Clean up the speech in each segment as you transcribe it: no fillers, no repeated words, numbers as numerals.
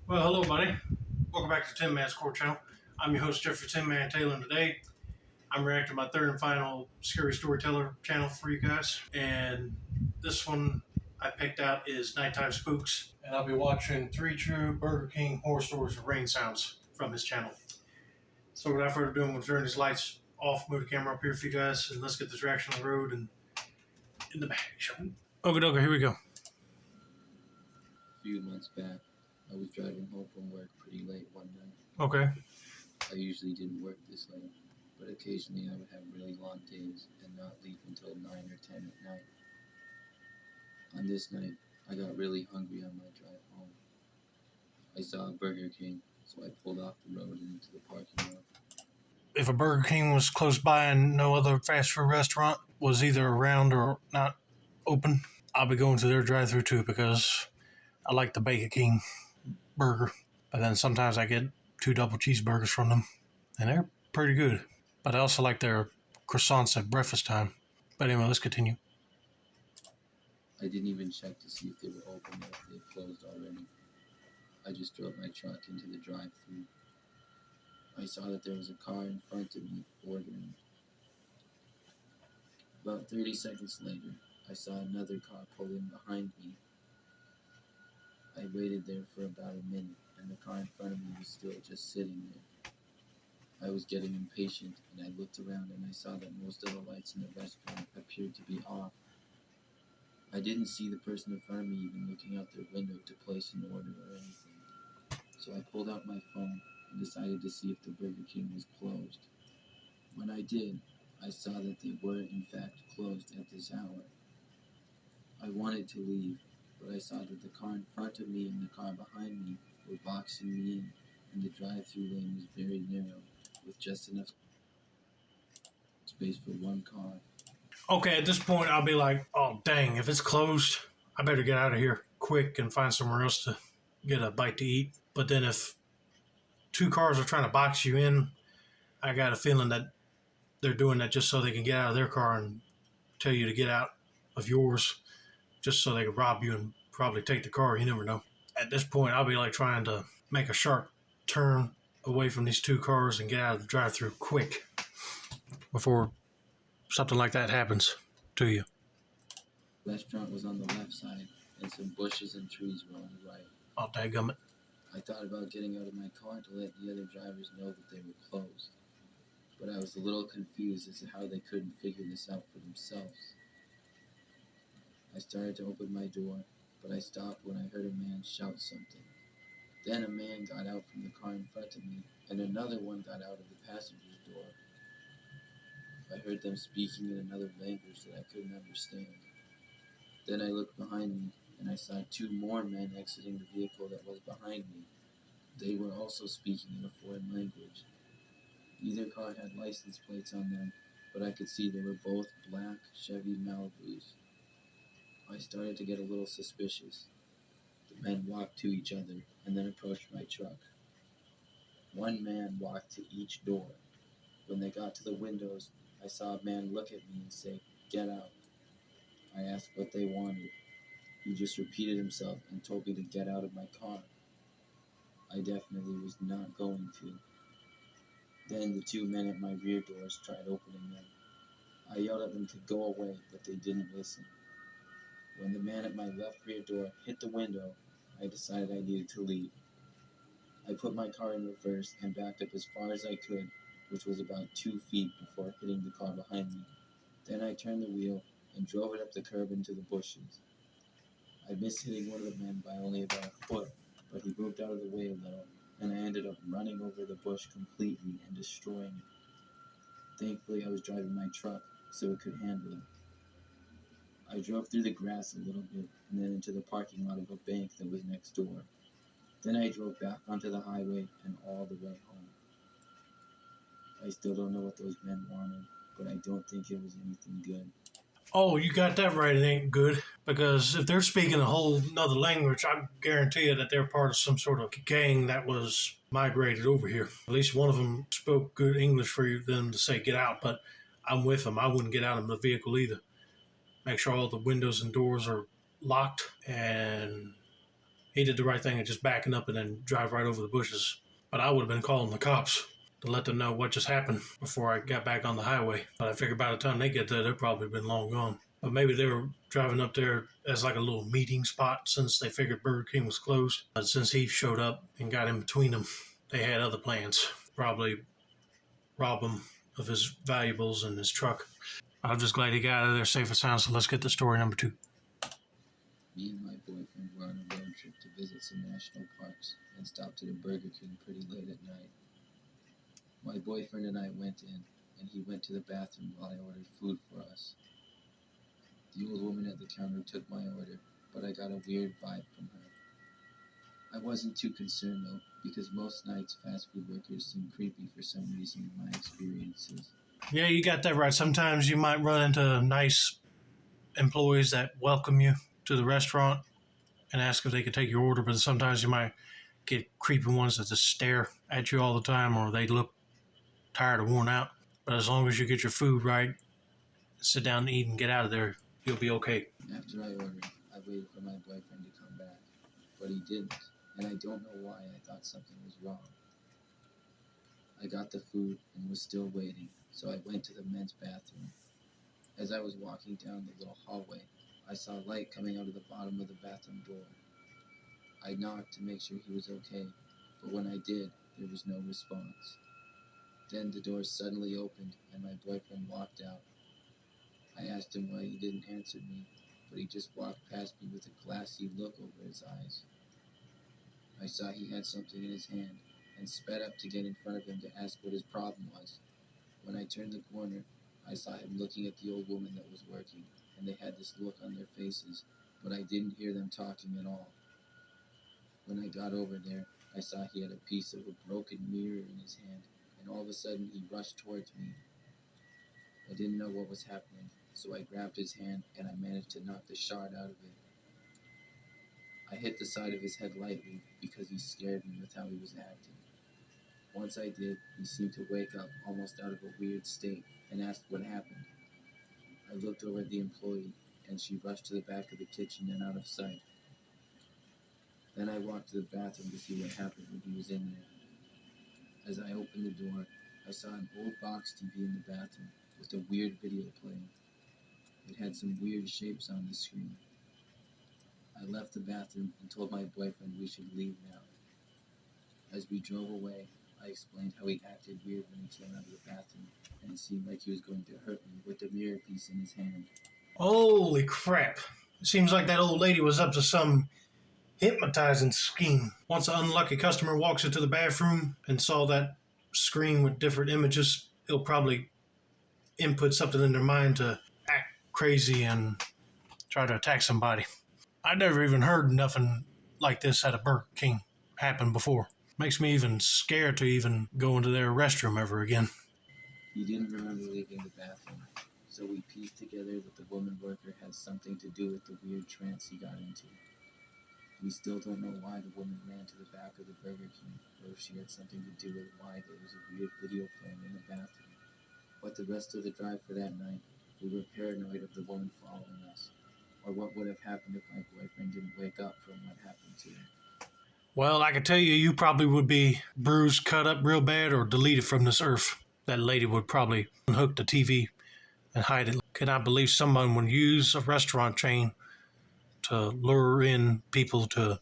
Well, hello, buddy. Welcome back to Tin Man's Core Channel. I'm your host, Jeffrey Tin Man Taylor, and today I'm reacting to my third and final Scary Storyteller channel for you guys. And this one I picked out is Night Time Spooks. And I'll be watching 3 true Burger King horror stories of rain sounds from his channel. So without further ado, I'm going to turn these lights off, move the camera up here for you guys, and let's get this reaction on the road and in the bag, shall we? Okay, here we go. A few months back, I was driving home from work pretty late one night. Okay. I usually didn't work this late, but occasionally I would have really long days and not leave until 9 or 10 at night. On this night, I got really hungry on my drive home. I saw a Burger King, so I pulled off the road and into the parking lot. If a Burger King was close by and no other fast food restaurant was either around or not open, I'll be going to their drive-thru too, because I like the Burger King burger. But then sometimes I get 2 double cheeseburgers from them, and they're pretty good. But I also like their croissants at breakfast time. But anyway, let's continue. I didn't even check to see if they were open or if they had closed already. I just drove my truck into the drive-thru. I saw that there was a car in front of me ordering. About 30 seconds later, I saw another car pull in behind me. I waited there for about a minute, and the car in front of me was still just sitting there. I was getting impatient, and I looked around and I saw that most of the lights in the restaurant appeared to be off. I didn't see the person in front of me even looking out their window to place an order or anything. So I pulled out my phone and decided to see if the Burger King was closed. When I did, I saw that they were in fact closed at this hour. I wanted to leave, but I saw that the car in front of me and the car behind me were boxing me in, and the drive-thru lane was very narrow, with just enough space for one car. Okay, at this point, I'll be like, oh, dang, if it's closed, I better get out of here quick and find somewhere else to get a bite to eat. But then if 2 cars are trying to box you in, I got a feeling that they're doing that just so they can get out of their car and tell you to get out of yours, just so they can rob you and probably take the car. You never know. At this point, I'll be like trying to make a sharp turn away from these 2 cars and get out of the drive-thru quick before something like that happens to you. The restaurant was on the left side, and some bushes and trees were on the right. Oh, dadgummit. I thought about getting out of my car to let the other drivers know that they were closed, but I was a little confused as to how they couldn't figure this out for themselves. I started to open my door, but I stopped when I heard a man shout something. Then a man got out from the car in front of me, and another one got out of the passenger's door. I heard them speaking in another language that I couldn't understand. Then I looked behind me, and I saw 2 more men exiting the vehicle that was behind me. They were also speaking in a foreign language. Neither car had license plates on them, but I could see they were both black Chevy Malibus. I started to get a little suspicious. The men walked to each other and then approached my truck. One man walked to each door. When they got to the windows, I saw a man look at me and say, "Get out." I asked what they wanted. He just repeated himself and told me to get out of my car. I definitely was not going to. Then the 2 men at my rear doors tried opening them. I yelled at them to go away, but they didn't listen. When the man at my left rear door hit the window, I decided I needed to leave. I put my car in reverse and backed up as far as I could, which was about 2 feet before hitting the car behind me. Then I turned the wheel and drove it up the curb into the bushes. I missed hitting one of the men by only about a foot, but he moved out of the way a little, and I ended up running over the bush completely and destroying it. Thankfully, I was driving my truck, so it could handle it. I drove through the grass a little bit, and then into the parking lot of a bank that was next door. Then I drove back onto the highway and all the way home. I still don't know what those men wanted, but I don't think it was anything good. Oh, you got that right. It ain't good. Because if they're speaking a whole nother language, I guarantee you that they're part of some sort of gang that was migrated over here. At least one of them spoke good English for them to say get out, but I'm with them. I wouldn't get out of the vehicle either. Make sure all the windows and doors are locked and, he did the right thing of just backing up and then drive right over the bushes. But I would have been calling the cops to let them know what just happened before I got back on the highway. But I figured by the time they get there, they've probably been long gone. But maybe they were driving up there as like a little meeting spot since they figured Burger King was closed. But since he showed up and got in between them, they had other plans. Probably rob him of his valuables and his truck. I'm just glad he got out of there safe and sound, so let's get to story number 2. Me and my boyfriend were on a road trip to visit some national parks and stopped at a Burger King pretty late at night. My boyfriend and I went in, and he went to the bathroom while I ordered food for us. The old woman at the counter took my order, but I got a weird vibe from her. I wasn't too concerned though, because most nights fast food workers seem creepy for some reason in my experiences. Yeah, you got that right. Sometimes you might run into nice employees that welcome you to the restaurant and ask if they could take your order, but sometimes you might get creepy ones that just stare at you all the time, or they look tired or worn out. But as long as you get your food right, sit down and eat and get out of there, you'll be okay. After I ordered, I waited for my boyfriend to come back, but he didn't, and I don't know why I thought something was wrong. I got the food and was still waiting, so I went to the men's bathroom. As I was walking down the little hallway, I saw light coming out of the bottom of the bathroom door. I knocked to make sure he was okay, but when I did, there was no response. Then the door suddenly opened and my boyfriend walked out. I asked him why he didn't answer me, but he just walked past me with a glassy look over his eyes. I saw he had something in his hand and sped up to get in front of him to ask what his problem was. When I turned the corner, I saw him looking at the old woman that was working, and they had this look on their faces, but I didn't hear them talking at all. When I got over there, I saw he had a piece of a broken mirror in his hand, and all of a sudden he rushed towards me. I didn't know what was happening, so I grabbed his hand and I managed to knock the shard out of it. I hit the side of his head lightly because he scared me with how he was acting. Once I did, he seemed to wake up almost out of a weird state and asked what happened. I looked over at the employee and she rushed to the back of the kitchen and out of sight. Then I walked to the bathroom to see what happened when he was in there. As I opened the door, I saw an old box TV in the bathroom with a weird video playing. It had some weird shapes on the screen. I left the bathroom and told my boyfriend we should leave now. As we drove away, I explained how he acted weird when he came out of the bathroom, and it seemed like he was going to hurt me with the mirror piece in his hand. Holy crap. It seems like that old lady was up to some hypnotizing scheme. Once an unlucky customer walks into the bathroom and saw that screen with different images, he'll probably input something in their mind to act crazy and try to attack somebody. I never even heard nothing like this at a Burger King happen before. Makes me even scared to even go into their restroom ever again. He didn't remember leaving the bathroom, so we pieced together that the woman worker had something to do with the weird trance he got into. We still don't know why the woman ran to the back of the Burger King, or if she had something to do with why there was a weird video playing in the bathroom. But the rest of the drive for that night, we were paranoid of the woman following us, or what would have happened if my boyfriend didn't wake up from what happened to him. Well, I can tell you, you probably would be bruised, cut up real bad, or deleted from this earth. That lady would probably unhook the TV and hide it. Cannot believe someone would use a restaurant chain to lure in people to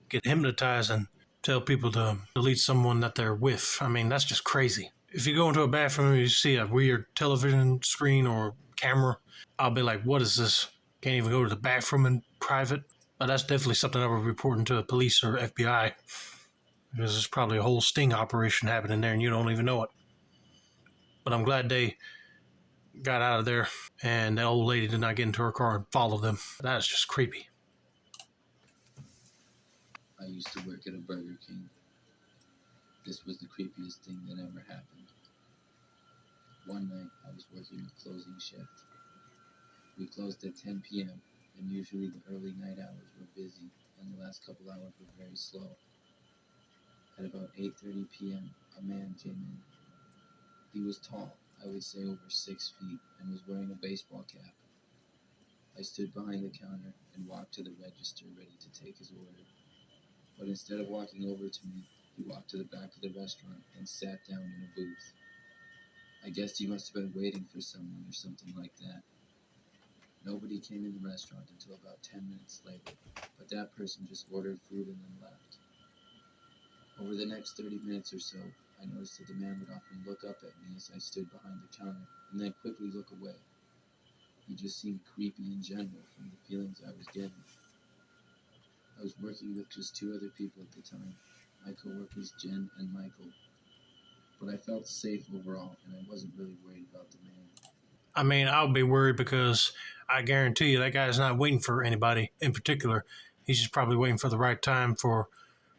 get hypnotized and tell people to delete someone that they're with. I mean, that's just crazy. If you go into a bathroom and you see a weird television screen or camera, I'll be like, what is this? Can't even go to the bathroom in private. But that's definitely something I would report into the police or FBI, because there's probably a whole sting operation happening there and you don't even know it. But I'm glad they got out of there and the old lady did not get into her car and follow them. That's just creepy. I used to work at a Burger King. This was the creepiest thing that ever happened. One night, I was working a closing shift. We closed at 10 p.m., and usually the early night hours were busy, and the last couple hours were very slow. At about 8:30 p.m., a man came in. He was tall, I would say over 6 feet, and was wearing a baseball cap. I stood behind the counter and walked to the register ready to take his order. But instead of walking over to me, he walked to the back of the restaurant and sat down in a booth. I guess he must have been waiting for someone or something like that. Nobody came in the restaurant until about 10 minutes later, but that person just ordered food and then left. Over the next 30 minutes or so, I noticed that the man would often look up at me as I stood behind the counter and then quickly look away. He just seemed creepy in general from the feelings I was getting. I was working with just two other people at the time, my coworkers Jen and Michael, but I felt safe overall and I wasn't really worried about the man. I mean, I would be worried because I guarantee you that guy's not waiting for anybody in particular. He's just probably waiting for the right time for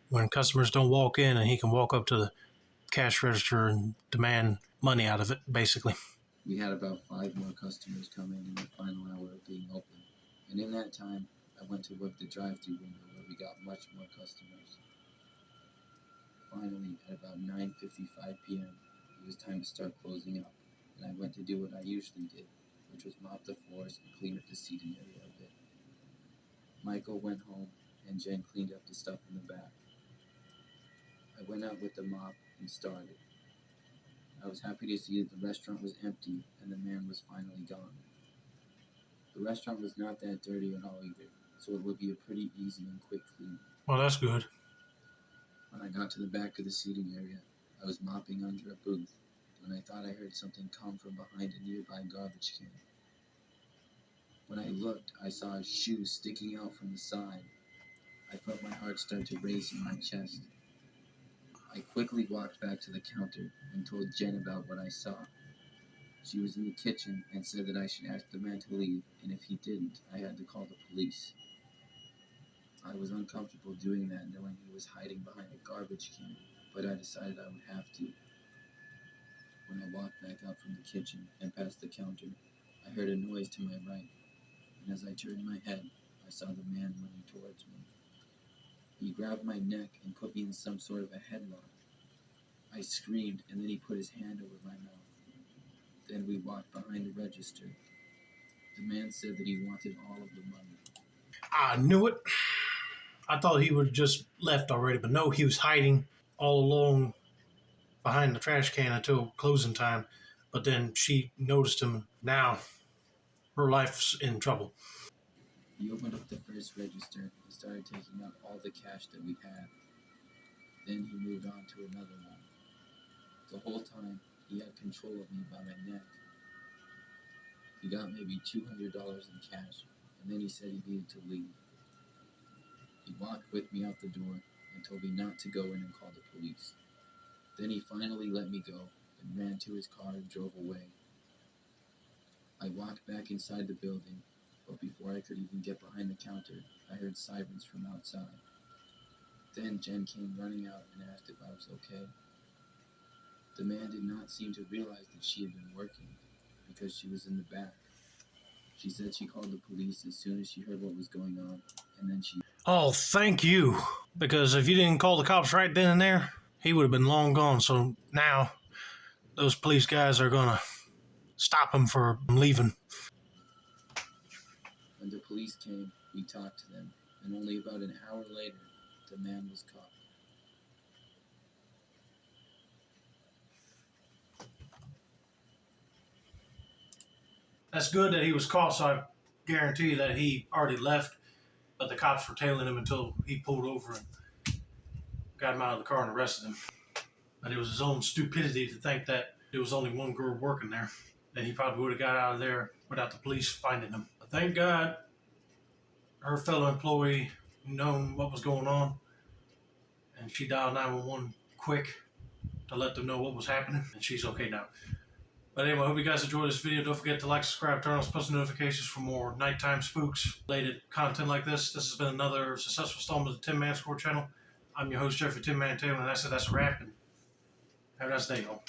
when customers don't walk in and he can walk up to the cash register and demand money out of it, basically. We had about 5 more customers come in the final hour of being open, and in that time, I went to work the drive-thru window where we got much more customers. Finally, at about 9:55 p.m., it was time to start closing up, and I went to do what I usually did, which was mop the floors and clean up the seating area a bit. Michael went home, and Jen cleaned up the stuff in the back. I went out with the mop and started. I was happy to see that the restaurant was empty and the man was finally gone. The restaurant was not that dirty at all either, so it would be a pretty easy and quick clean. Well, that's good. When I got to the back of the seating area, I was mopping under a booth when I thought I heard something come from behind a nearby garbage can. When I looked, I saw a shoe sticking out from the side. I felt my heart start to race in my chest. I quickly walked back to the counter and told Jen about what I saw. She was in the kitchen and said that I should ask the man to leave, and if he didn't, I had to call the police. I was uncomfortable doing that knowing he was hiding behind a garbage can, but I decided I would have to. When I walked back out from the kitchen and past the counter, I heard a noise to my right, and as I turned my head, I saw the man running towards me. He grabbed my neck and put me in some sort of a headlock. I screamed, and then he put his hand over my mouth. Then we walked behind the register. The man said that he wanted all of the money. I knew it. I thought he would have just left already, but no, he was hiding all along behind the trash can until closing time. But then she noticed him. Now her life's in trouble. He opened up the first register and started taking out all the cash that we had. Then he moved on to another one. The whole time, he had control of me by my neck. He got maybe $200 in cash, and then he said he needed to leave. He walked with me out the door and told me not to go in and call the police. Then he finally let me go and ran to his car and drove away. I walked back inside the building, but before I could even get behind the counter, I heard sirens from outside. Then Jen came running out and asked if I was okay. The man did not seem to realize that she had been working, because she was in the back. She said she called the police as soon as she heard what was going on, and then she... Oh, thank you. Because if you didn't call the cops right then and there, he would have been long gone. So now those police guys are going to stop him from leaving. When the police came, we talked to them, and only about an hour later, the man was caught. That's good that he was caught, so I guarantee you that he already left, but the cops were tailing him until he pulled over and got him out of the car and arrested him. But it was his own stupidity to think that there was only one girl working there. Then he probably would have got out of there without the police finding him. But thank God her fellow employee knew what was going on, and she dialed 911 quick to let them know what was happening, and she's okay now. But anyway, I hope you guys enjoyed this video. Don't forget to like, subscribe, turn on post notifications for more Nighttime Spooks related content like this. This has been another successful installment of the Tin Man Score channel. I'm your host, Jeffrey Tin Man Taylor, and that's a wrap. And have a nice day, y'all.